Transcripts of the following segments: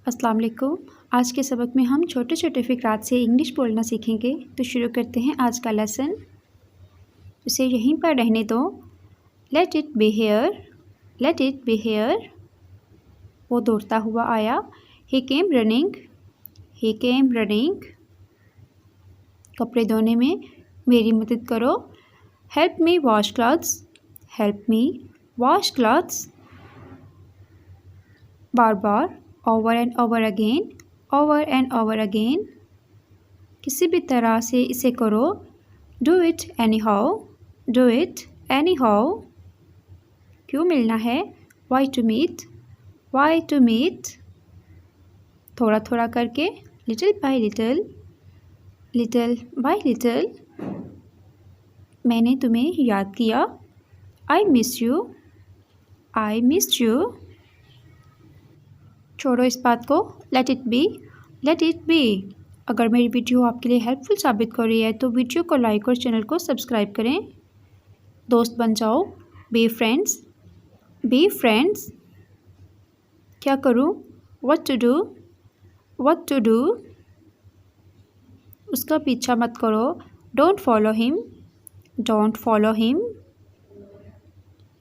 अस्सलाम वालेकुम। आज के सबक में हम छोटे छोटे फ़िक्रात से इंग्लिश बोलना सीखेंगे। तो शुरू करते हैं आज का लेसन। उसे यहीं पर रहने दो। Let it be here, let it be here. वो दौड़ता हुआ आया। He came running, he came running. कपड़े धोने में मेरी मदद करो। Help me wash clothes, help me wash clothes. बार बार, over and over again, over and over again. किसी भी तरह से इसे करो। Do it anyhow, do it anyhow. क्यों मिलना है? Why to meet, why to meet. थोड़ा थोड़ा करके, little bye little, little bye little. मैंने तुम्हें याद किया। I miss you, I miss you. छोड़ो इस बात को। Late it B, late it B. अगर मेरी वीडियो आपके लिए हेल्पफुल साबित हो रही है तो वीडियो को लाइक और चैनल को सब्सक्राइब करें। दोस्त बन जाओ। Be friends, be friends. क्या करूँ? What to do, what to do. उसका पीछा मत करो। Don't follow him, don't follow him.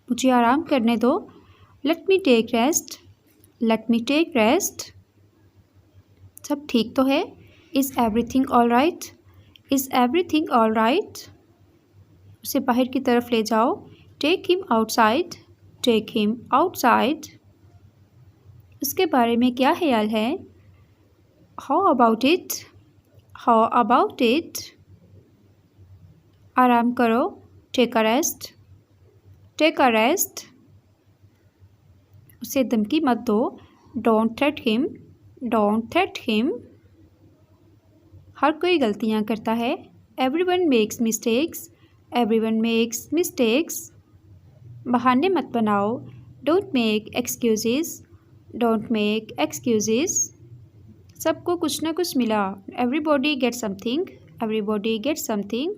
मुझे आराम करने दो। Let me take rest, let me take rest. सब ठीक तो है? Is everything all right, is everything all right. उसे बाहर की तरफ ले जाओ। Take him outside, take him outside. उसके बारे में क्या ख्याल है? How about it, how about it. आराम करो। Take a rest, take a rest. उसे धमकी मत दो। Don't threat him, don't threat him. हर कोई गलतियाँ करता है। Everyone makes mistakes, everyone makes mistakes. बहाने मत बनाओ। Don't make excuses, don't make excuses. सबको कुछ ना कुछ मिला। Everybody get something, everybody get something.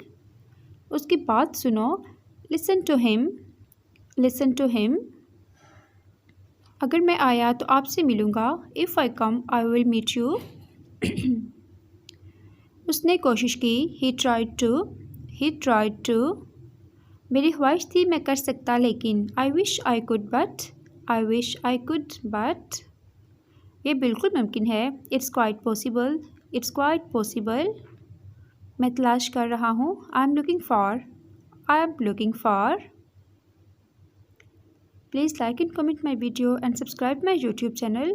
उसकी बात सुनो। Listen to him, listen to him. अगर मैं आया तो आपसे मिलूँगा। If I come I will meet you. उसने कोशिश की। He tried to, he tried to. मेरी ख्वाहिश थी मैं कर सकता लेकिन। I wish I could but, I wish I could but. ये बिल्कुल मुमकिन है। It's quite possible, it's quite possible. मैं तलाश कर रहा हूँ। I am looking for, I am looking for. Please like and comment my video and subscribe my YouTube channel.